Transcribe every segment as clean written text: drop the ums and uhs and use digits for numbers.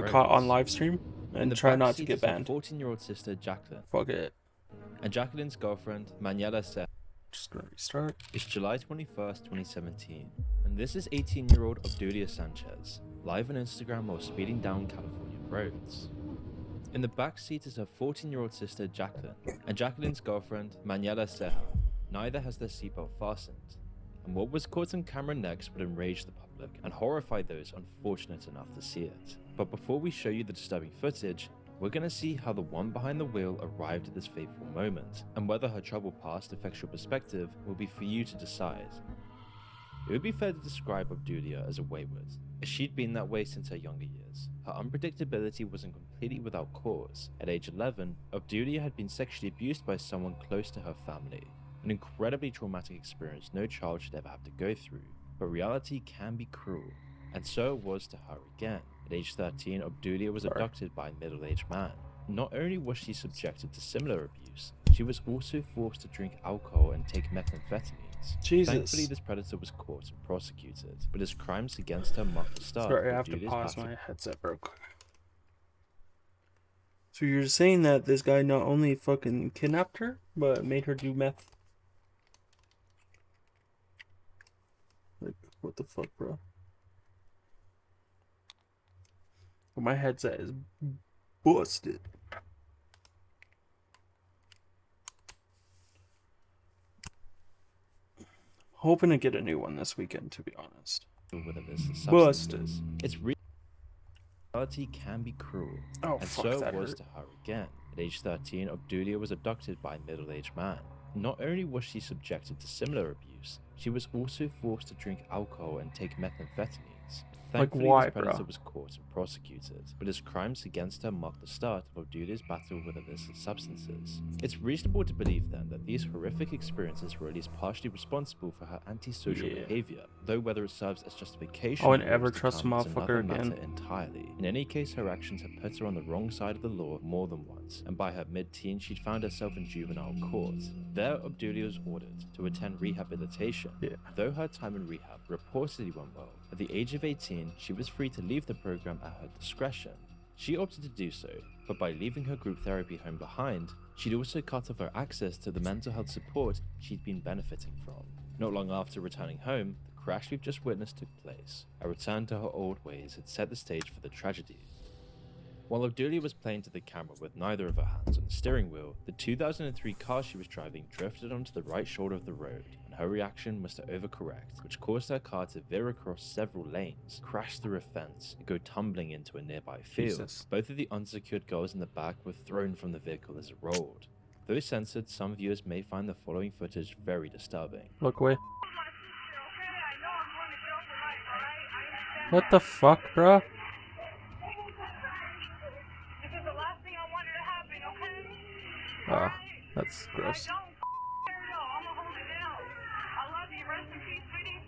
caught on roads. live stream In and the try back not to seat get is her banned. 14-year-old sister Jacqueline, Fuck it. and Jacqueline's girlfriend Manuela said, Just gonna restart. it's July 21st, 2017, and this is 18-year-old Obdulia Sanchez, live on Instagram while speeding down California roads. In the back seat is her 14-year-old sister Jacqueline, and Jacqueline's girlfriend Manuela Ceja. Neither has their seatbelt fastened, and what was caught on camera next would enrage the public and horrify those unfortunate enough to see it. But before we show you the disturbing footage, we're going to see how the one behind the wheel arrived at this fateful moment, and whether her troubled past affects your perspective will be for you to decide. It would be fair to describe Obdulia as a wayward, as she'd been that way since her younger years. Her unpredictability wasn't completely without cause. At age 11, Obdulia had been sexually abused by someone close to her family, an incredibly traumatic experience no child should ever have to go through. But reality can be cruel, and so it was to her again. At age 13, Obdulia was abducted by a middle-aged man. Not only was she subjected to similar abuse, she was also forced to drink alcohol and take methamphetamines. Jesus. Thankfully, this predator was caught and prosecuted, but his crimes against her marked the start Sorry, I of have to Obdulia's pause. battle. My headset broke. So you're saying that this guy not only fucking kidnapped her, but made her do meth? Like, what the fuck, bro? Well, my headset is busted. Hoping to get a new one this weekend, to be honest. Whether this is Busted. substances. Reality can be cruel, Oh, and fuck, so that it was hurt. to her again. At age 13, Obdulia was abducted by a middle-aged man. Not only was she subjected to similar abuse, she was also forced to drink alcohol and take methamphetamines. Thankfully, why, this predator bro? was caught and prosecuted, but his crimes against her marked the start of Obdulia's battle with illicit substances. It's reasonable to believe then that these horrific experiences were at least partially responsible for her antisocial Yeah. behavior, though whether it serves as justification I wouldn't or ever was to trust a come is motherfucker another again. matter entirely. In any case, her actions had put her on the wrong side of the law more than once, and by her mid-teens she'd found herself in juvenile court. There, Obdulia was ordered to attend rehabilitation. Yeah. Though her time in rehab reportedly went well, at the age of 18, she was free to leave the program at her discretion. She opted to do so, but by leaving her group therapy home behind, she'd also cut off her access to the mental health support she'd been benefiting from. Not long after returning home, the crash we've just witnessed took place. A return to her old ways had set the stage for the tragedy. While Obdulia was playing to the camera with neither of her hands on the steering wheel, the 2003 car she was driving drifted onto the right shoulder of the road, and her reaction was to overcorrect, which caused her car to veer across several lanes, crash through a fence, and go tumbling into a nearby field. Jesus. Both of the unsecured girls in the back were thrown from the vehicle as it rolled. Though censored, some viewers may find the following footage very disturbing. Look away. What the fuck, bro? This is the last thing I wanted to happen, okay? Oh, that's gross. I don't care at all. I'm gonna hold it down. I love you. Rest in peace, sweetie.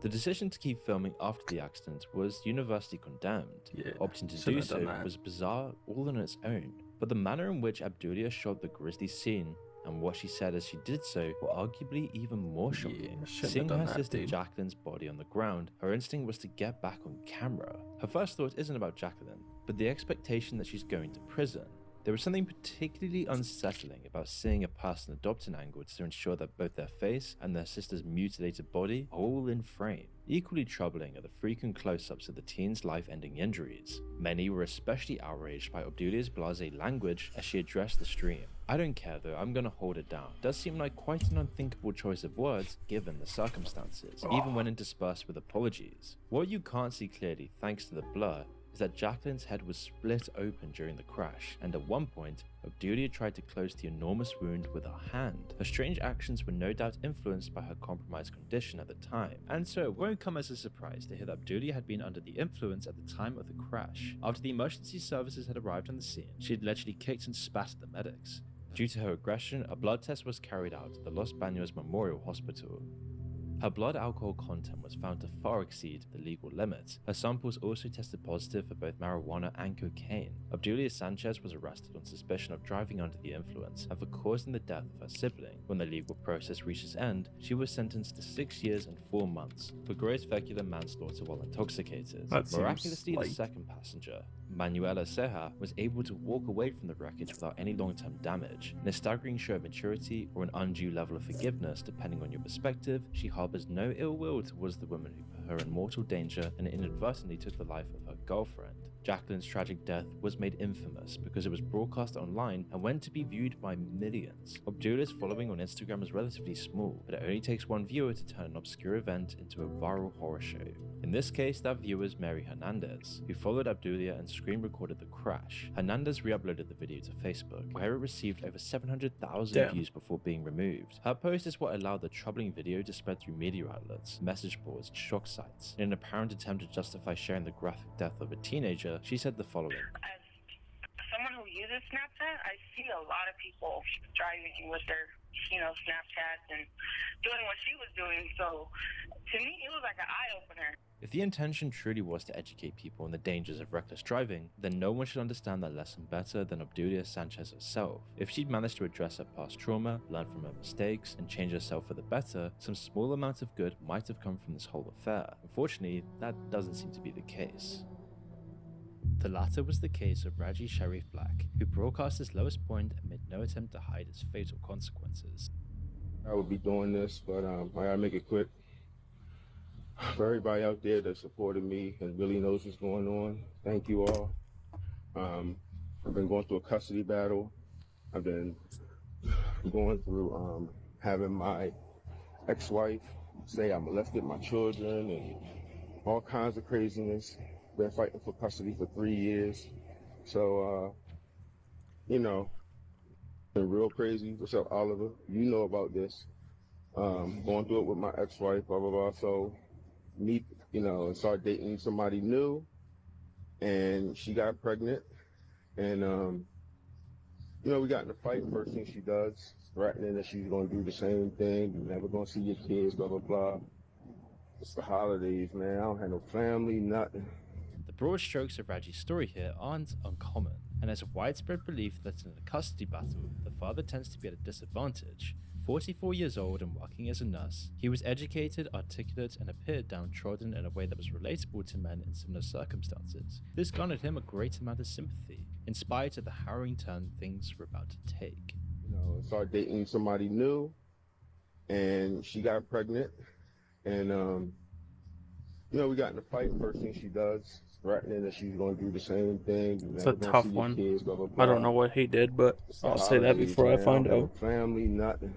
The decision to keep filming after the accident was universally condemned. Yeah, Opting to shouldn't do have so done that. was bizarre all on its own, but the manner in which Obdulia shot the grisly scene and what she said as she did so were arguably even more shocking. Yeah, shouldn't Seeing have her done that, sister dude. Jacqueline's body on the ground, her instinct was to get back on camera. Her first thought isn't about Jacqueline, but the expectation that she's going to prison. There was something particularly unsettling about seeing a person adopt an angle to ensure that both their face and their sister's mutilated body are all in frame. Equally troubling are the frequent close-ups of the teen's life-ending injuries. Many were especially outraged by Obdulia's blasé language as she addressed the stream. I don't care though, I'm gonna hold it down. Does seem like quite an unthinkable choice of words given the circumstances, even when interspersed with apologies. What you can't see clearly thanks to the blur is that Jacqueline's head was split open during the crash, and at one point, Obdulia tried to close the enormous wound with her hand. Her strange actions were no doubt influenced by her compromised condition at the time, and so it won't come as a surprise to hear that Obdulia had been under the influence at the time of the crash. After the emergency services had arrived on the scene, she had allegedly kicked and spat at the medics. Due to her aggression, a blood test was carried out at the Los Baños Memorial Hospital. Her blood alcohol content was found to far exceed the legal limit. Her samples also tested positive for both marijuana and cocaine. Obdulia Sanchez was arrested on suspicion of driving under the influence and for causing the death of her sibling. When the legal process reached its end, she was sentenced to 6 years and 4 months for gross vehicular manslaughter while intoxicated. That seems Miraculously, light. the second passenger, Manuela Ceja, was able to walk away from the wreckage without any long-term damage. In a staggering show of maturity or an undue level of forgiveness, depending on your perspective, she harbors no ill will towards the woman who put her in mortal danger and inadvertently took the life of her girlfriend. Jacqueline's tragic death was made infamous because it was broadcast online and went to be viewed by millions. Obdulia's following on Instagram is relatively small, but it only takes one viewer to turn an obscure event into a viral horror show. In this case, that viewer is Mary Hernandez, who followed Obdulia and screen recorded the crash. Hernandez re-uploaded the video to Facebook, where it received over 700,000 views before being removed. Her post is what allowed the troubling video to spread through media outlets, message boards, and shock sites. In an apparent attempt to justify sharing the graphic death of a teenager, she said the following. As someone who uses Snapchat, I see a lot of people driving with their, Snapchats and doing what she was doing. So to me, it was like an eye-opener. If the intention truly was to educate people on the dangers of reckless driving, then no one should understand that lesson better than Obdulia Sanchez herself. If she'd managed to address her past trauma, learn from her mistakes, and change herself for the better, some small amount of good might have come from this whole affair. Unfortunately, that doesn't seem to be the case. The latter was the case of Raji Sharif Black, who broadcast his lowest point and made no attempt to hide its fatal consequences. I would be doing this, but I gotta make it quick. For everybody out there that supported me and really knows what's going on, thank you all. I've been going through a custody battle. I've been going through having my ex-wife say I molested my children and all kinds of craziness. Been fighting for custody for 3 years. So, been real crazy. What's up, Oliver? You know about this. Going through it with my ex-wife, blah, blah, blah. So, me, and start dating somebody new. And she got pregnant. And, we got in a fight. First thing she does, threatening that she's going to do the same thing. You're never going to see your kids, blah, blah, blah. It's the holidays, man. I don't have no family, nothing. The broad strokes of Raji's story here aren't uncommon, and there's a widespread belief that in a custody battle, the father tends to be at a disadvantage. 44 years old and working as a nurse, he was educated, articulate, and appeared downtrodden in a way that was relatable to men in similar circumstances. This garnered him a great amount of sympathy, in spite of the harrowing turn things were about to take. Started dating somebody new, and she got pregnant, and we got in a fight. First thing she does, threatening that she's going to do the same thing. It's a tough one. Kids, blah, blah, blah. I don't know what he did, but I'll say that before I find out. Family, nothing.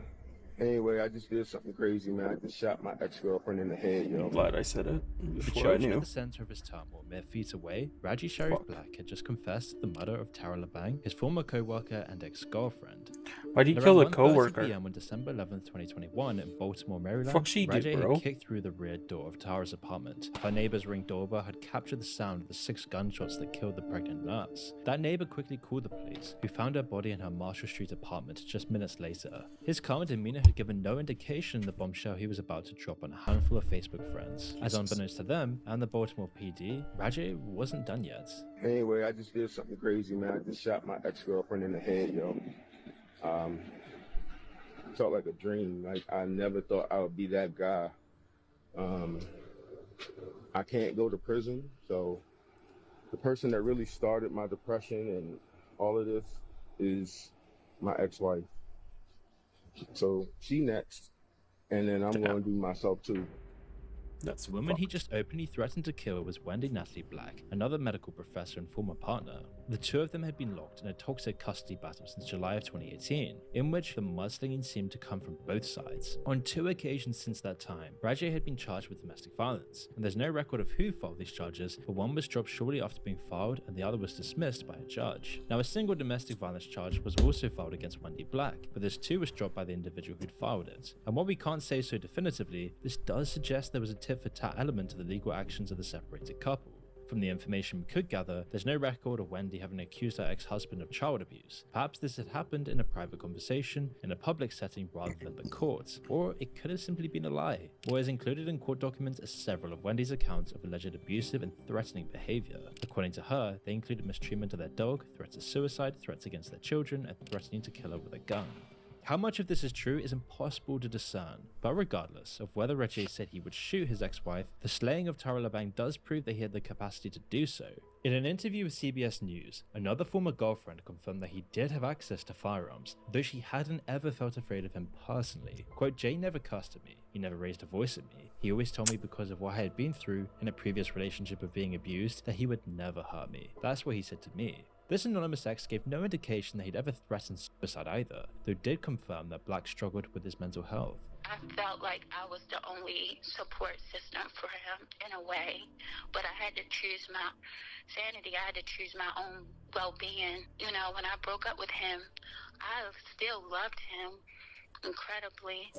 Anyway, I just did something crazy, man. I just shot my ex-girlfriend in the head, I'm glad I said it The before I children knew. at the center of his turmoil, mere feet away, Raji Sharif Black had just confessed to the murder of Tara Labang, his former co-worker and ex-girlfriend. Why'd he At kill a around 1:30 co-worker? PM on December 11th, 2021 in Baltimore, Maryland, Fuck she did, Raji bro. had kicked through the rear door of Tara's apartment. Her neighbor's Ring doorbell had captured the sound of the 6 gunshots that killed the pregnant nurse. That neighbor quickly called the police, who found her body in her Marshall Street apartment just minutes later. His calm demeanor had given no indication the bombshell he was about to drop on a handful of Facebook friends. As unbeknownst to them and the Baltimore PD, Raji wasn't done yet. Anyway, I just did something crazy, man. I just shot my ex-girlfriend in the head, Felt like a dream. Like, I never thought I would be that guy. I can't go to prison, so the person that really started my depression and all of this is my ex-wife. So she next, and then I'm going to do myself too. That's The woman he just openly threatened to kill was Wendy Natalie Black, another medical professor and former partner. The two of them had been locked in a toxic custody battle since July of 2018, in which the mudslinging seemed to come from both sides. On 2 occasions since that time, Raji had been charged with domestic violence, and there's no record of who filed these charges, but one was dropped shortly after being filed and the other was dismissed by a judge. Now, a single domestic violence charge was also filed against Wendy Black, but this too was dropped by the individual who'd filed it. And while we can't say so definitively, this does suggest there was a tit for tat element to the legal actions of the separated couple. From the information we could gather, there's no record of Wendy having accused her ex-husband of child abuse. Perhaps this had happened in a private conversation, in a public setting rather than the court, or it could have simply been a lie. What is included in court documents are several of Wendy's accounts of alleged abusive and threatening behavior. According to her, they included mistreatment of their dog, threats of suicide, threats against their children, and threatening to kill her with a gun. How much of this is true is impossible to discern, but regardless of whether Reggie said he would shoot his ex-wife, the slaying of Tara LeBang does prove that he had the capacity to do so. In an interview with CBS News, another former girlfriend confirmed that he did have access to firearms, though she hadn't ever felt afraid of him personally. Quote, "Jay never cussed at me, he never raised a voice at me. He always told me because of what I had been through in a previous relationship of being abused that he would never hurt me. That's what he said to me." This anonymous ex gave no indication that he'd ever threatened suicide either, though did confirm that Black struggled with his mental health. I felt like I was the only support system for him in a way, but I had to choose my sanity. I had to choose my own well-being. You know, when I broke up with him, I still loved him incredibly,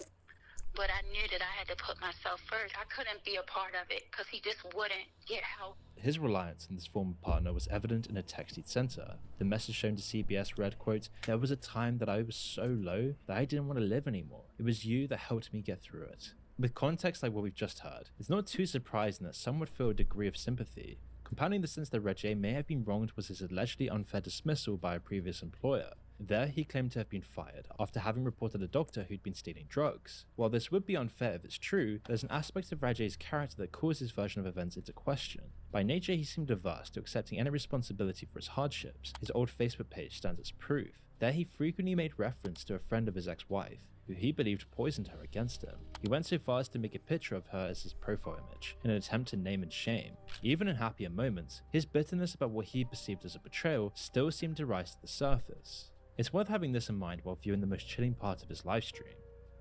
but I knew that I had to put myself first. I couldn't be a part of it because he just wouldn't get help. His reliance on this former partner was evident in a text he'd sent her. The message shown to CBS read, quote, "There was a time that I was so low that I didn't want to live anymore. It was you that helped me get through it." With context like what we've just heard, it's not too surprising that some would feel a degree of sympathy. Compounding the sense that Reggie may have been wronged was his allegedly unfair dismissal by a previous employer. There, he claimed to have been fired after having reported a doctor who'd been stealing drugs. While this would be unfair if it's true, there's an aspect of Rajay's character that calls his version of events into question. By nature, he seemed averse to accepting any responsibility for his hardships. His old Facebook page stands as proof. There, he frequently made reference to a friend of his ex-wife, who he believed poisoned her against him. He went so far as to make a picture of her as his profile image, in an attempt to name and shame. Even in happier moments, his bitterness about what he perceived as a betrayal still seemed to rise to the surface. It's worth having this in mind while viewing the most chilling part of his livestream.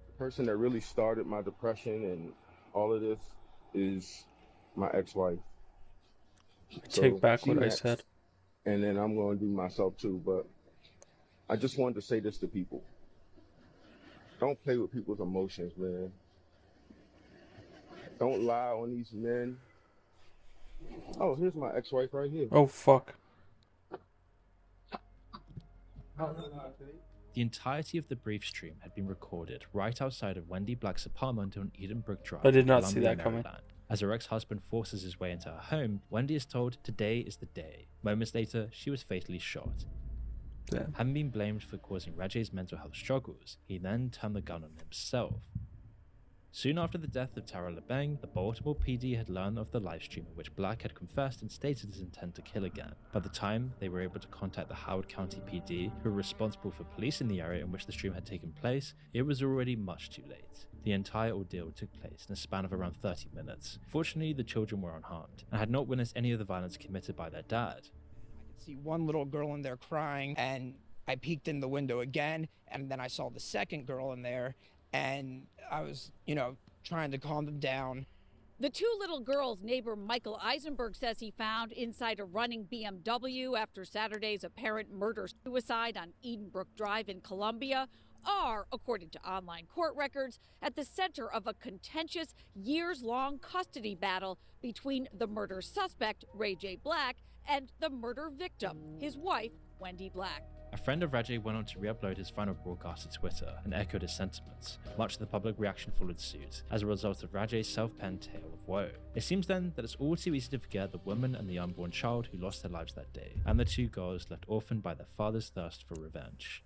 The person that really started my depression and all of this is my ex-wife. Take back she what I next, said. And then I'm going to do myself too, but I just wanted to say this to people. Don't play with people's emotions, man. Don't lie on these men. Oh, here's my ex-wife right here. Oh, fuck. The entirety of the brief stream had been recorded right outside of Wendy Black's apartment on Edenbrook Drive. I did not Columbia, see that coming. Maryland. As her ex-husband forces his way into her home, Wendy is told today is the day. Moments later, she was fatally shot. Damn. Having been blamed for causing Rajay's mental health struggles, he then turned the gun on himself. Soon after the death of Tara LeBang, the Baltimore PD had learned of the livestream in which Black had confessed and stated his intent to kill again. By the time they were able to contact the Howard County PD, who were responsible for policing the area in which the stream had taken place, it was already much too late. The entire ordeal took place in a span of around 30 minutes. Fortunately, the children were unharmed, and had not witnessed any of the violence committed by their dad. See one little girl in there crying, and I peeked in the window again, and then I saw the second girl in there, and I was, trying to calm them down. The two little girls neighbor Michael Eisenberg says he found inside a running BMW after Saturday's apparent murder-suicide on Edenbrook Drive in Columbia are, according to online court records, at the center of a contentious, years-long custody battle between the murder suspect, Ray J. Black, and the murder victim, his wife, Wendy Black. A friend of Rajay went on to re-upload his final broadcast to Twitter and echoed his sentiments. Much of the public reaction followed suit, as a result of Rajay's self-penned tale of woe. It seems then that it's all too easy to forget the woman and the unborn child who lost their lives that day, and the two girls left orphaned by their father's thirst for revenge.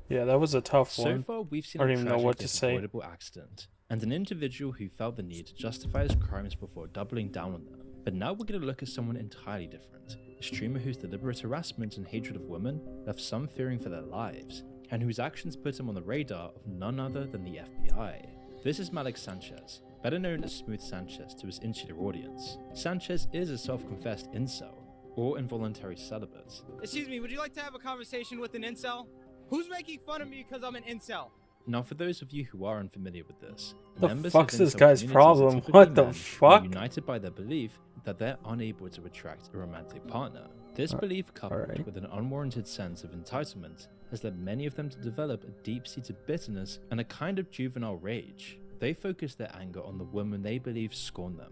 Yeah, that was a tough So one. far, we've seen I a don't even know tragic what yet to say. avoidable accident, and an individual who felt the need to justify his crimes before doubling down on them. But now we're going to look at someone entirely different. A streamer whose deliberate harassment and hatred of women left some fearing for their lives, and whose actions put him on the radar of none other than the FBI. This is Malik Sanchez, better known as Smooth Sanchez to his insular audience. Sanchez is a self-confessed incel, or involuntary celibate. Excuse me, would you like to have a conversation with an incel? Who's making fun of me because I'm an incel? Now, for those of you who are unfamiliar with this, The members fuck's of this incel guy's communities are problem? typically What the men who fuck? are united by their belief that they're unable to attract a romantic partner. This belief, coupled alright. with an unwarranted sense of entitlement, has led many of them to develop a deep-seated bitterness and a kind of juvenile rage. They focus their anger on the women they believe scorn them.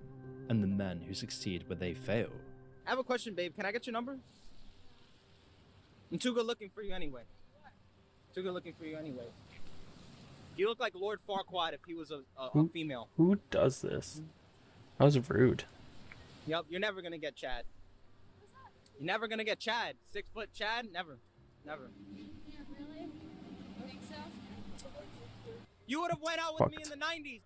and the men who succeed where they fail. I have a question, babe. Can I get your number? I'm too good looking for you anyway. Too good looking for you anyway. You look like Lord Farquaad if he was a female. Who does this? That was rude. Yep, you're never gonna get Chad. You're never gonna get Chad. 6 foot Chad? Never. Never. Yeah, really? You think so? You would have went out with me in the 90s.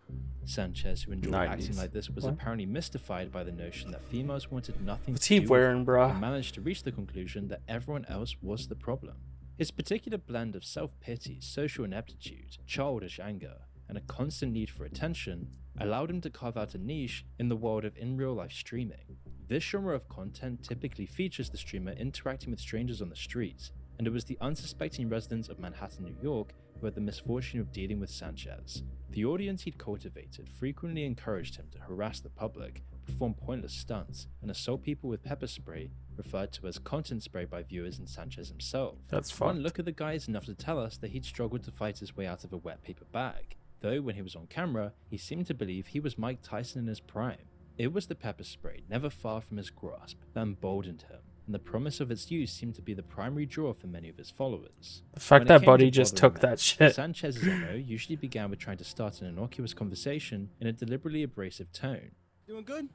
Sanchez, who enjoyed 90s. acting like this, was What? apparently mystified by the notion that females wanted nothing What's to he do with wearing, him, bruh? and managed to reach the conclusion that everyone else was the problem. His particular blend of self-pity, social ineptitude, childish anger, and a constant need for attention allowed him to carve out a niche in the world of in-real-life streaming. This genre of content typically features the streamer interacting with strangers on the streets, and it was the unsuspecting residents of Manhattan, New York, who had the misfortune of dealing with Sanchez. The audience he'd cultivated frequently encouraged him to harass the public, perform pointless stunts, and assault people with pepper spray, referred to as content spray by viewers and Sanchez himself. That's One fucked. look at the guy is enough to tell us that he'd struggled to fight his way out of a wet paper bag, though when he was on camera, he seemed to believe he was Mike Tyson in his prime. It was the pepper spray, never far from his grasp, that emboldened him, and the promise of its use seemed to be the primary draw for many of his followers. The fact When it that came Buddy to just bothering took men, that shit. Sanchez's MO usually began with trying to start an innocuous conversation in a deliberately abrasive tone. Doing good?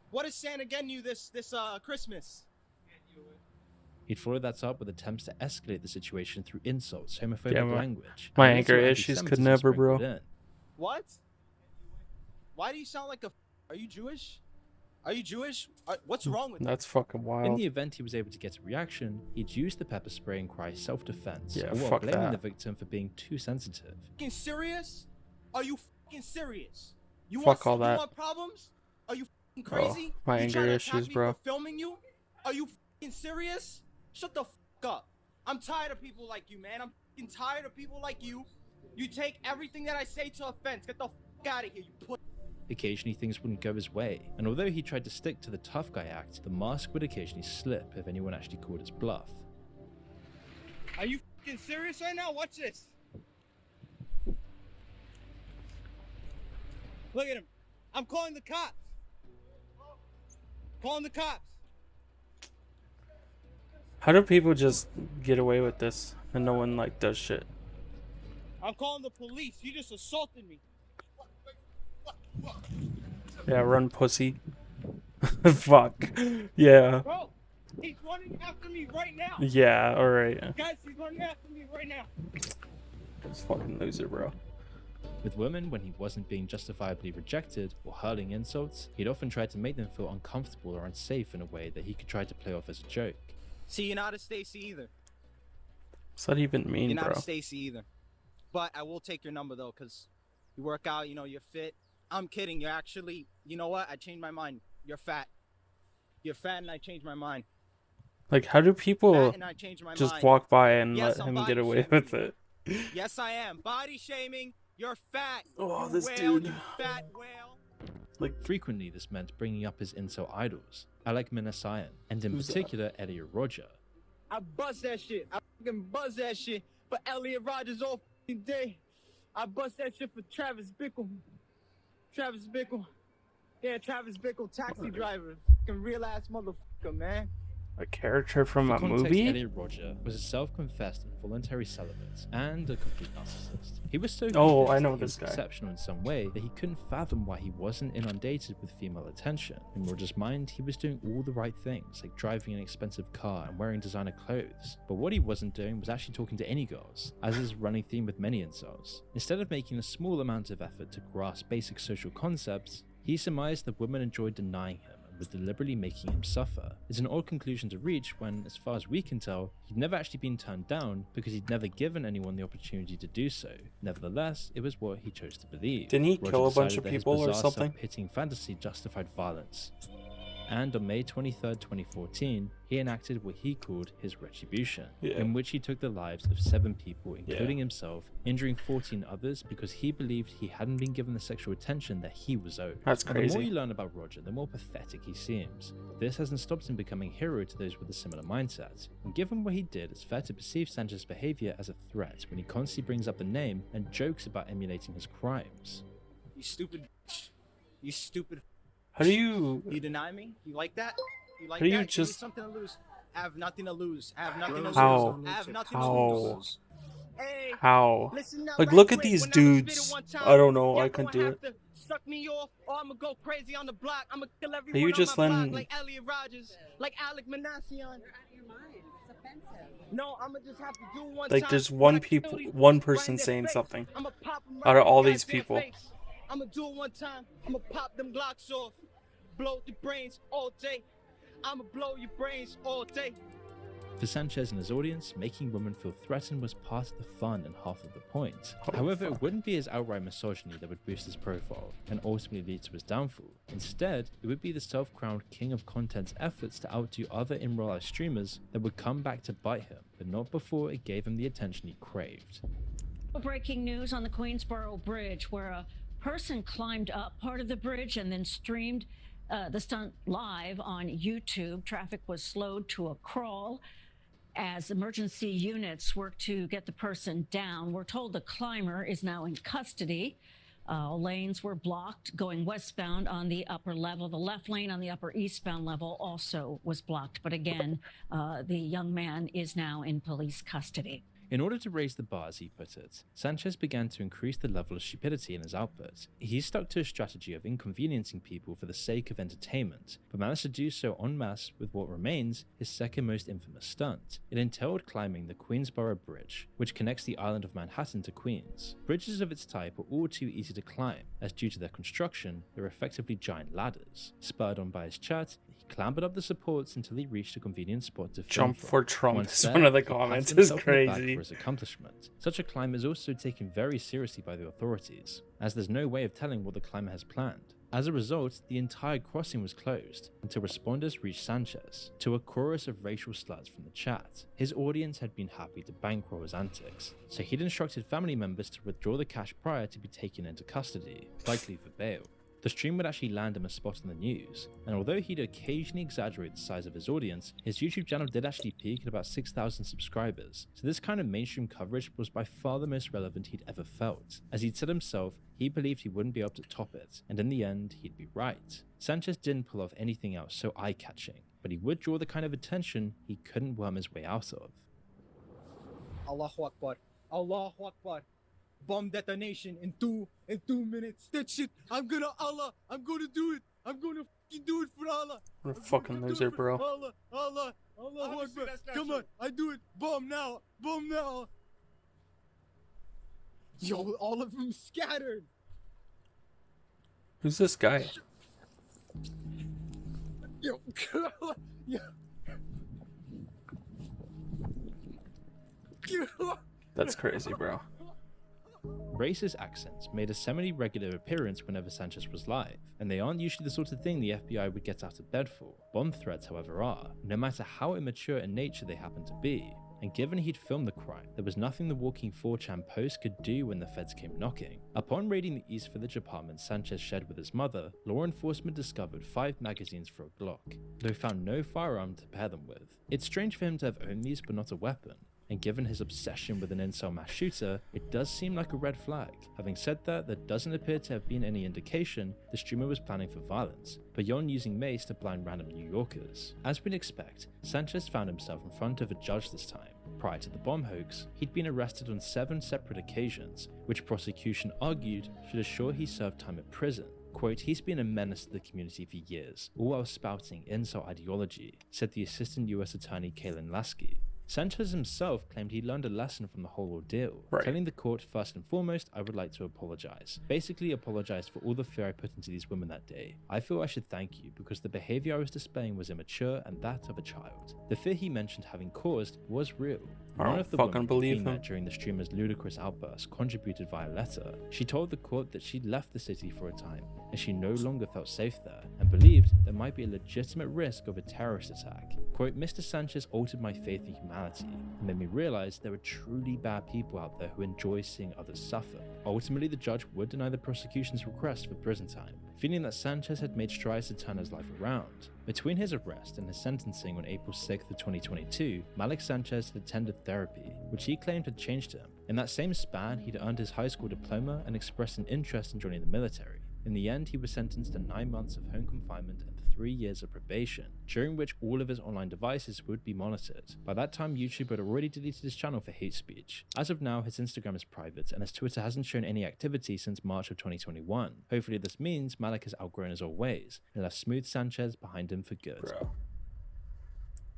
What is Santa getting you this Christmas? He'd follow that up with attempts to escalate the situation through insults, homophobic Yeah, language, my and anger also issues could anti-Semitism never, bro. sprinkled in. What? Why do you sound like a... Are you Jewish? Are you Jewish? What's wrong with you? That's fucking In wild. the event he was able to get a reaction, he'd use the pepper spray and cry self-defense, Yeah, or while fuck blaming that. the victim for being too sensitive. Fucking serious? Are you fucking serious? You Fuck all you that. want problems? Are you fucking crazy? my You anger trying to attack issues, me bro. For filming you? Are you fucking serious? Shut the fuck up. I'm tired of people like you, man. I'm fucking tired of people like you. You take everything that I say to offense. Get the fuck out of here, you put. Occasionally things wouldn't go his way, and although he tried to stick to the tough guy act, the mask would occasionally slip if anyone actually called his bluff. Are you fucking serious right now? Watch this. Look at him. I'm calling the cops. Calling the cops. How do people just get away with this and no one like does shit? I'm calling the police. You just assaulted me. Yeah, run, pussy. Fuck. Yeah. Bro, he's running after me right now. Yeah. All right. Guys, he's running after me right now. This fucking loser, bro. With women, when he wasn't being justifiably rejected or hurling insults, he'd often try to make them feel uncomfortable or unsafe in a way that he could try to play off as a joke. See, you're not a Stacy either. What's that even mean, You're not bro? a Stacy either. But I will take your number though, cause you work out. You know, you're fit. I'm kidding. You're actually. You know what? I changed my mind. You're fat. You're fat, and I changed my mind. Like, how do people Fat, and I changed my just mind. walk by and Yes, let I'm him get body away shaming with you. it? Yes, I am. Body shaming. You're fat. Oh, you this whale, dude. You fat whale. Frequently, this meant bringing up his incel idols, Alec Minassian, and in Who's that? particular, Elliot Roger. I bust that shit. I fucking buzz that shit for Elliot Rogers all fucking day. I bust that shit for Travis Bickle. Travis Bickle. Yeah, Travis Bickle, taxi driver. Fucking real ass motherfucker, man. A character from For a context, movie? Elliot Roger was a self-confessed involuntary celibate and a complete narcissist. He was so Oh, convinced I know that he this was guy. exceptional in some way that he couldn't fathom why he wasn't inundated with female attention. In Roger's mind, he was doing all the right things, like driving an expensive car and wearing designer clothes. But what he wasn't doing was actually talking to any girls, as is a running theme with many incels. Instead of making a small amount of effort to grasp basic social concepts, he surmised that women enjoyed denying him and was deliberately making him suffer. It's an odd conclusion to reach when, as far as we can tell, he'd never actually been turned down because he'd never given anyone the opportunity to do so. Nevertheless, it was what he chose to believe. Didn't he Roger kill a bunch decided of that his people or bizarre something? self-pitying fantasy justified violence. And on May 23rd, 2014, he enacted what he called his retribution, Yeah. in which he took the lives of 7 people, including himself, injuring 14 others because he believed he hadn't been given the sexual attention that he was owed. That's And the more crazy. you learn about Roger, the more pathetic he seems. But this hasn't stopped him becoming a hero to those with a similar mindset. And given what he did, it's fair to perceive Sanchez's behavior as a threat when he constantly brings up the name and jokes about emulating his crimes. You stupid bitch. You stupid. How do you? You deny me? You like that? You like How do that? you Give me just? something to lose. I have nothing to lose. I have nothing to How? lose. I have nothing to How? lose. Hey, How? listen now, Like, right look at quick. these When I was spitting dudes. one time, I don't know. y'all I couldn't gonna do have it. to suck me off, or I'ma go crazy on the block. I'ma kill Are everyone you on just my block, letting? like Elliot Rogers, like Alec Manassian. No, I'ma just have to do one Like, time. there's When I one kill these one right in person their saying face, something I'ma pop 'em out right of in all their these goddamn people. face. I'ma do it one time. I'ma pop them Glocks off, blow the brains all day. I'ma blow your brains all day. For Sanchez and his audience, making women feel threatened was part of the fun and half of the point. Oh, However, fuck. it wouldn't be his outright misogyny that would boost his profile and ultimately lead to his downfall. Instead, it would be the self-crowned king of content's efforts to outdo other in real life streamers that would come back to bite him, but not before it gave him the attention he craved. Breaking news on the Queensboro Bridge, where a person climbed up part of the bridge and then streamed the stunt live on YouTube. Traffic was slowed to a crawl as emergency units worked to get the person down. We're told the climber is now in custody. Lanes were blocked going westbound on the upper level. The left lane on the upper eastbound level also was blocked. But again, the young man is now in police custody. In order to raise the bar, as he put it, Sanchez began to increase the level of stupidity in his output. He stuck to a strategy of inconveniencing people for the sake of entertainment, but managed to do so en masse with what remains his second most infamous stunt. It entailed climbing the Queensboro Bridge, which connects the island of Manhattan to Queens. Bridges of its type are all too easy to climb, as due to their construction, they're effectively giant ladders. Spurred on by his chat, he clambered up the supports until he reached a convenient spot to film Jump from. for Trump. Once Is there, one of the he patted comments. It's himself on the back crazy. for his accomplishment. Such a climb is also taken very seriously by the authorities, as there's no way of telling what the climber has planned. As a result, the entire crossing was closed until responders reached Sanchez, to a chorus of racial slurs from the chat. His audience had been happy to bankroll his antics, so he'd instructed family members to withdraw the cash prior to be taken into custody, likely for bail. The stream would actually land him a spot in the news, and although he'd occasionally exaggerate the size of his audience, his YouTube channel did actually peak at about 6,000 subscribers, so this kind of mainstream coverage was by far the most relevant he'd ever felt. As he'd said himself, he believed he wouldn't be able to top it, and in the end, he'd be right. Sanchez didn't pull off anything else so eye-catching, but he would draw the kind of attention he couldn't worm his way out of. Allahu Akbar. Allahu Akbar. Bomb detonation in two minutes. That shit, I'm gonna do it. I'm gonna fucking do it for Allah. What a fucking loser, bro. Allah Akbar. Come on, I do it. Bomb now. Yo, all of them scattered. Who's this guy? Yo, yo. That's crazy, bro. Racist accents made a semi-regular appearance whenever Sanchez was live, and they aren't usually the sort of thing the FBI would get out of bed for. Bomb threats, however, are, no matter how immature in nature they happen to be. And given he'd filmed the crime, there was nothing the walking 4chan post could do when the feds came knocking. Upon raiding the East Village apartment Sanchez shared with his mother, law enforcement discovered 5 magazines for a Glock, though found no firearm to pair them with. It's strange for him to have owned these but not a weapon, and given his obsession with an incel mass shooter, it does seem like a red flag. Having said that, there doesn't appear to have been any indication the streamer was planning for violence, beyond using mace to blind random New Yorkers. As we'd expect, Sanchez found himself in front of a judge this time. Prior to the bomb hoax, he'd been arrested on 7 separate occasions, which prosecution argued should assure he served time in prison. Quote, he's been a menace to the community for years, all while spouting incel ideology, said the assistant US attorney Kaylin Lasky. Sanchez himself claimed he learned a lesson from the whole ordeal, telling the court, first and foremost, I would like to apologize. Basically apologized for all the fear I put into these women that day. I feel I should thank you because the behavior I was displaying was immature and that of a child. The fear he mentioned having caused was real. One of the women he met during the streamer's ludicrous outburst contributed via letter. She told the court that she'd left the city for a time, as she no longer felt safe there, and believed there might be a legitimate risk of a terrorist attack. Quote, Mr. Sanchez altered my faith in humanity, and made me realize there are truly bad people out there who enjoy seeing others suffer. Ultimately, the judge would deny the prosecution's request for prison time, feeling that Sanchez had made strides to turn his life around. Between his arrest and his sentencing on April 6th of 2022, Malik Sanchez had attended therapy, which he claimed had changed him. In that same span, he'd earned his high school diploma and expressed an interest in joining the military. In the end, he was sentenced to 9 months of home confinement and 3 years of probation, during which all of his online devices would be monitored. By that time, YouTube had already deleted his channel for hate speech. As of now, his Instagram is private, and his Twitter hasn't shown any activity since March of 2021. Hopefully this means Malik has outgrown his old ways, and left Smooth Sanchez behind him for good. Bro.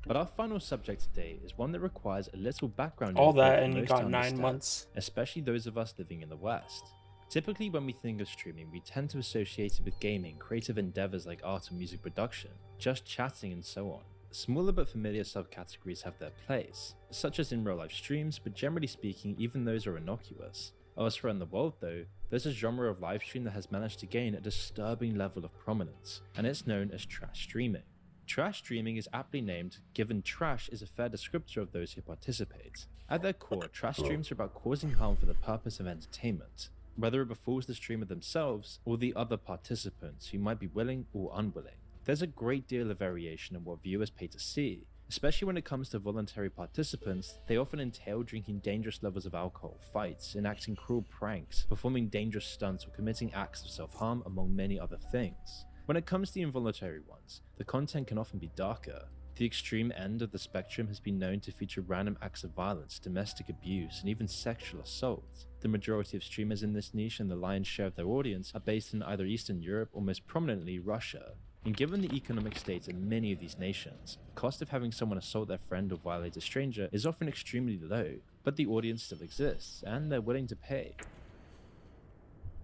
But our final subject today is one that requires a little background All info that for and you most got to 9 understand, months. especially those of us living in the West. Typically, when we think of streaming, we tend to associate it with gaming, creative endeavors like art and music production, just chatting and so on. Smaller but familiar subcategories have their place, such as in real-life streams, but generally speaking, even those are innocuous. Elsewhere in the world though, there's a genre of live stream that has managed to gain a disturbing level of prominence, and it's known as trash streaming. Trash streaming is aptly named, given trash is a fair descriptor of those who participate. At their core, trash streams are about causing harm for the purpose of entertainment, whether it befalls the streamer themselves or the other participants who might be willing or unwilling. There's a great deal of variation in what viewers pay to see, especially when it comes to voluntary participants. They often entail drinking dangerous levels of alcohol, fights, enacting cruel pranks, performing dangerous stunts, or committing acts of self-harm, among many other things. When it comes to the involuntary ones, the content can often be darker. The extreme end of the spectrum has been known to feature random acts of violence, domestic abuse, and even sexual assault. The majority of streamers in this niche and the lion's share of their audience are based in either Eastern Europe or most prominently Russia. And given the economic state in many of these nations, the cost of having someone assault their friend or violate a stranger is often extremely low, but the audience still exists, and they're willing to pay.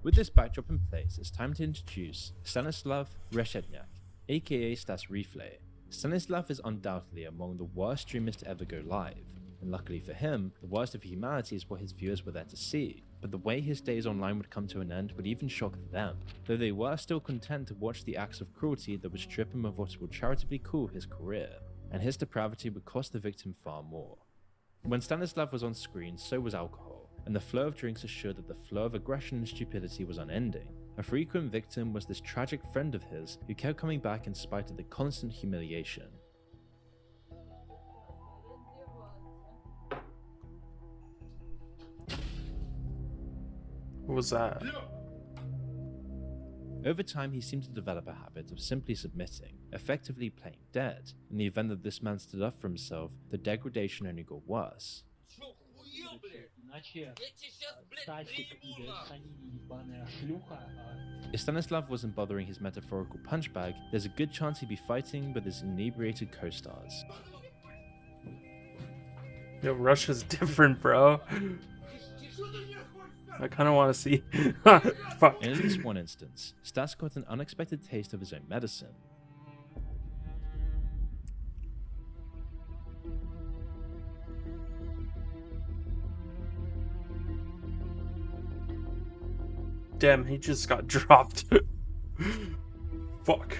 With this backdrop in place, it's time to introduce Stanislav Reshetnyak, aka Stas Reflay. Stanislav is undoubtedly among the worst streamers to ever go live, and luckily for him, the worst of humanity is what his viewers were there to see. But the way his days online would come to an end would even shock them, though they were still content to watch the acts of cruelty that would strip him of what would charitably call his career, and his depravity would cost the victim far more. When Stanislav was on screen, so was alcohol, and the flow of drinks assured that the flow of aggression and stupidity was unending. A frequent victim was this tragic friend of his who kept coming back in spite of the constant humiliation. What was that? Over time, he seemed to develop a habit of simply submitting, effectively playing dead. In the event that this man stood up for himself, the degradation only got worse. If Stanislav wasn't bothering his metaphorical punch bag, there's a good chance he'd be fighting with his inebriated co-stars. Yo, Russia's different, bro. I kind of want to see. Fuck. In at least one instance, Stas got an unexpected taste of his own medicine. Damn, he just got dropped. Fuck.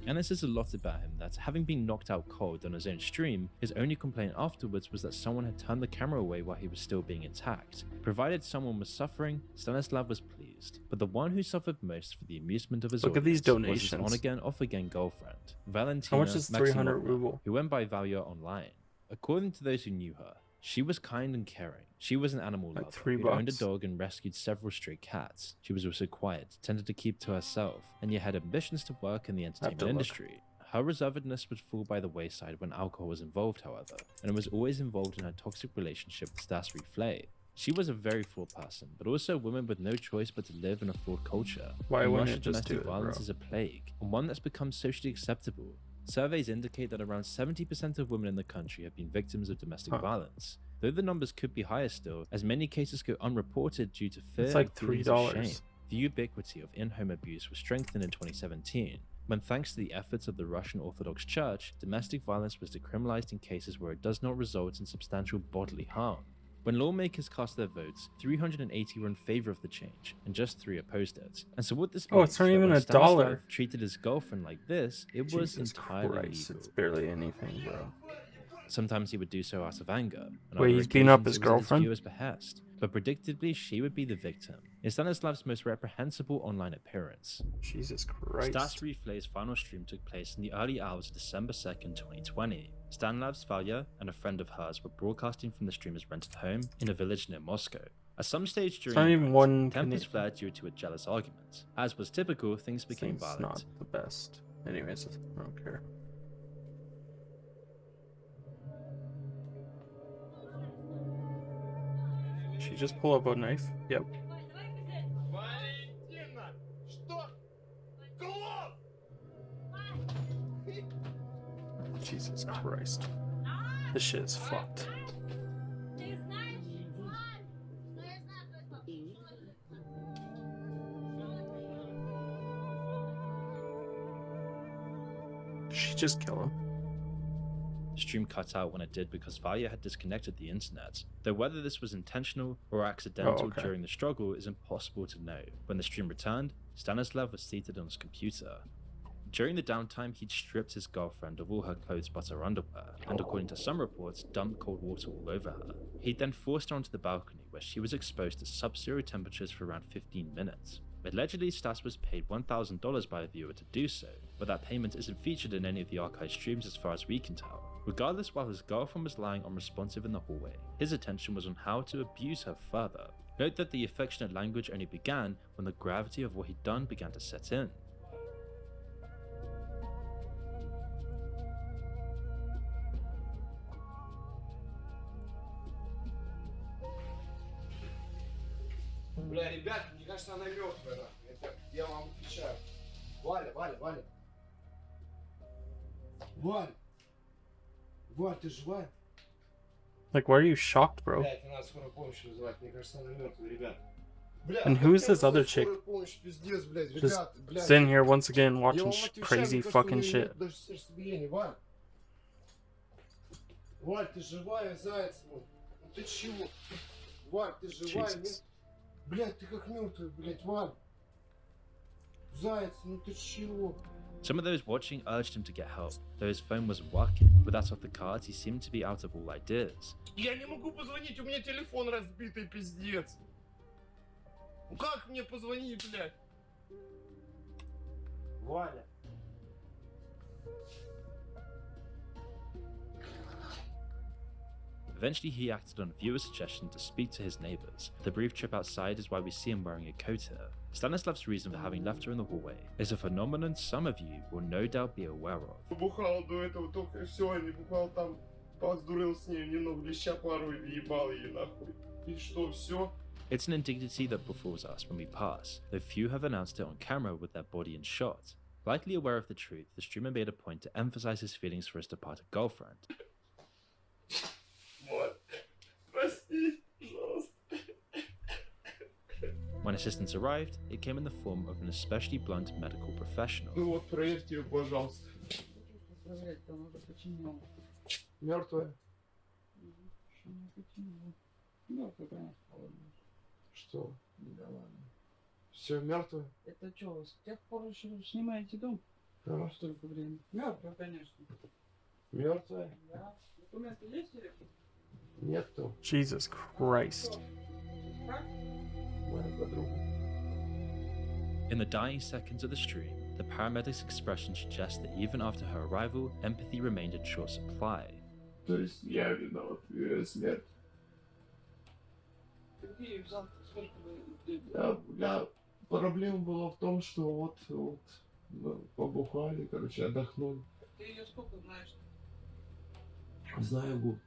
And it says a lot about him that, having been knocked out cold on his own stream, his only complaint afterwards was that someone had turned the camera away while he was still being attacked. Provided someone was suffering, Stanislav was pleased. But the one who suffered most for the amusement of his Look at these audience was his donations. on-again, off-again girlfriend, Valentina How much is 300 Maximovna, ruble? who went by Valya online. According to those who knew her, she was kind and caring. She was an animal Like lover $3 who owned a dog and rescued several stray cats. She was also quiet, tended to keep to herself, and yet had ambitions to work in the entertainment industry. Her reservedness would fall by the wayside when alcohol was involved, however, and was always involved in her toxic relationship with Stas Reflay. She was a very flawed person, but also a woman with no choice but to live in a flawed culture. Why In wouldn't Russia, it just do domestic it, violence bro? is a plague, and one that's become socially acceptable. Surveys indicate that around 70% of women in the country have been victims of domestic violence, though the numbers could be higher still, as many cases go unreported due to fear It's like and feelings of $3. shame. The ubiquity of in-home abuse was strengthened in 2017, when thanks to the efforts of the Russian Orthodox Church, domestic violence was decriminalized in cases where it does not result in substantial bodily harm. When lawmakers cast their votes, 380 were in favor of the change, and just 3 opposed it. And so what this means Oh, it's not that even when a Stanislav dollar. treated his girlfriend like this, it was Jesus entirely Christ, legal. it's barely anything, bro. Sometimes he would do so out of anger, and Wait, other he's beating up occasions his it was at girlfriend? viewer's behest. But predictably, she would be the victim in Stanislav's most reprehensible online appearance. Jesus Christ. Stas Replay's final stream took place in the early hours of December 2nd, 2020. Stanislav Svalya and a friend of hers were broadcasting from the streamer's rented home in a village near Moscow. At some stage during not the even night, one tempers flared due to a jealous argument. As was typical, things became It's violent. not the best. Anyways, I don't care. She just pull up a knife? Yep. Jesus Christ. This shit is fucked. Did she just kill him? The stream cut out when it did because Valya had disconnected the internet, though whether this was intentional or accidental during the struggle is impossible to know. When the stream returned, Stanislav was seated on his computer. During the downtime, he'd stripped his girlfriend of all her clothes but her underwear, and according to some reports, dumped cold water all over her. He'd then forced her onto the balcony, where she was exposed to sub-zero temperatures for around 15 minutes. Allegedly, Stas was paid $1,000 by a viewer to do so, but that payment isn't featured in any of the archived streams as far as we can tell. Regardless, while his girlfriend was lying unresponsive in the hallway, his attention was on how to abuse her further. Note that the affectionate language only began when the gravity of what he'd done began to set in. Бля, ребят, мне кажется, она мертвая, нахуй. Это я вам отвечаю. Валя, Валя, Валя. Валь. Валь, ты живая? Like, why are you shocked, bro? Блядь, надо скорую помощь вызывать. Мне кажется, она мертвая, ребят. Бля, And who is this other chick? Помощь, пиздец, блядь, Just ребят, блядь. sitting here once again Я watching вам отвечаю, crazy мне кажется, fucking у неё shit. нет даже сердцебиения, Валь. Валь, ты живая, заяц мой? Ну ты чего? Валь, ты живая, нет? Блядь, ты как мертвая, блядь, Валь. Заяц, ну ты чего? Some of those watching urged him to get help, though his phone wasn't working. With that off the cards, he seemed to be out of all ideas. Я не могу позвонить, у меня телефон разбитый, пиздец. Ну как мне позвонить, блядь? Валя. Eventually, he acted on a viewer's suggestion to speak to his neighbors. The brief trip outside is why we see him wearing a coat here. Stanislav's reason for having left her in the hallway is a phenomenon some of you will no doubt be aware of. Бухал до этого только все, не бухал там, поздурил с ней, немного леща пару и ебал ей нахуй. И что, все? It's an indignity that befalls us when we pass, though few have announced it on camera with their body in shot. Likely aware of the truth, the streamer made a point to emphasize his feelings for his departed girlfriend. Прости, пожалуйста. When assistance arrived, it came in the form of an especially blunt medical professional. Ну вот, проверьте ее, пожалуйста. Мертвая? Что? Да ладно. Все, мертвая? Это что, с тех пор еще снимаете дом? Да. Столько времени. Мертвая, конечно. Мертвая? Да. Документы есть или? Нету. Jesus Christ. Моя подруга. In the dying seconds of the stream, the paramedic's expression suggests that even after her arrival, empathy remained in short supply. То есть я виноват в ее смерти. Какие взял? Сколько вы? Да, проблема была в том, что вот ну, побухали, короче, отдохнули. Ты ее сколько знаешь? Знаю год.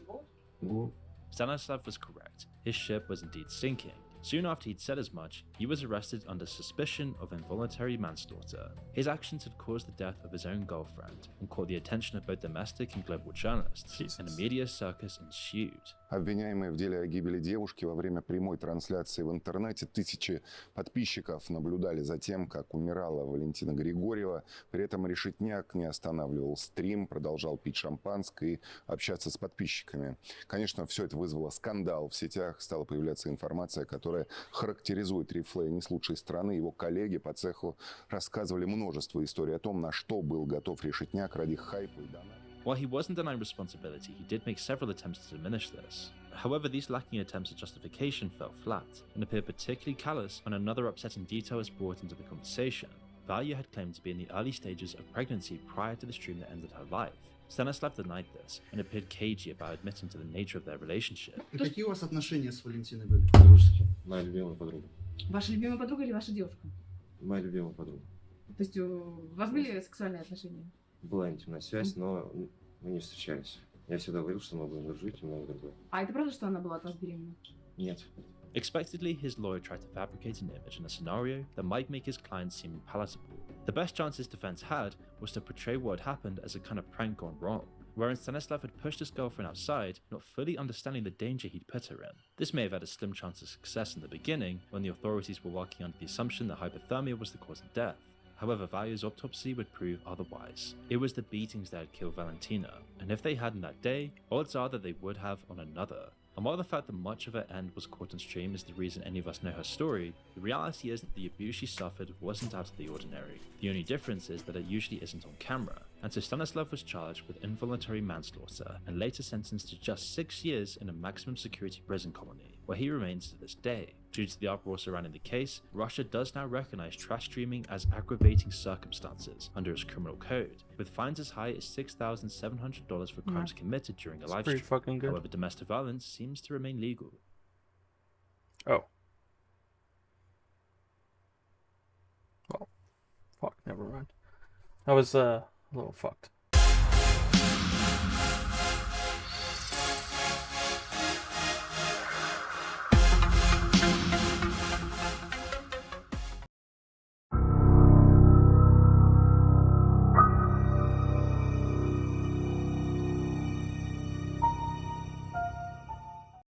Год? Год. Stanislav was correct. His ship was indeed sinking. Soon after he'd said as much, he was arrested under suspicion of involuntary manslaughter. His actions had caused the death of his own girlfriend and caught the attention of both domestic and global journalists, and a media circus ensued. Обвиняемые в деле о гибели девушки во время прямой трансляции в интернете, тысячи подписчиков наблюдали за тем, как умирала Валентина Григорьева. При этом Решетняк не останавливал стрим, продолжал пить шампанское и общаться с подписчиками. Конечно, все это вызвало скандал. В сетях стала появляться информация, которая характеризует Рифлея не с лучшей стороны. Его коллеги по цеху рассказывали множество историй о том, на что был готов Решетняк ради хайпа и доната. While he wasn't denying responsibility, he did make several attempts to diminish this. However, these lacking attempts at justification fell flat, and appeared particularly callous when another upsetting detail was brought into the conversation. Valia had claimed to be in the early stages of pregnancy prior to the stream that ended her life. Stanislav denied this, and appeared cagey about admitting to the nature of their relationship. Какие у вас отношения с Валентиной были? Дружеские. Моя любимая подруга. Ваша любимая подруга или ваша девушка? Моя любимая подруга. То есть у вас были сексуальные отношения? Была интимная связь, но мы не встречались. Я всегда говорил, что мы будем дружить и много другое. А это правда, что она была от вас беременна? Нет. Expectedly, his lawyer tried to fabricate an image in a scenario that might make his client seem palatable. The best chance his defense had was to portray what had happened as a kind of prank gone wrong, wherein Stanislav had pushed his girlfriend outside, not fully understanding the danger he'd put her in. This may have had a slim chance of success in the beginning, when the authorities were working under the assumption that hypothermia was the cause of death. However, Valia's autopsy would prove otherwise. It was the beatings that had killed Valentina, and if they hadn't that day, odds are that they would have on another. And while the fact that much of her end was caught on stream is the reason any of us know her story, the reality is that the abuse she suffered wasn't out of the ordinary. The only difference is that it usually isn't on camera, and so Stanislav was charged with involuntary manslaughter and later sentenced to just 6 years in a maximum security prison colony, where he remains to this day. Due to the uproar surrounding the case, Russia does now recognize trash streaming as aggravating circumstances under its criminal code, with fines as high as $6,700 for crimes committed during a live pretty stream. fucking good. However, domestic violence seems to remain legal. Oh. Well, fuck, never mind. I was a little fucked.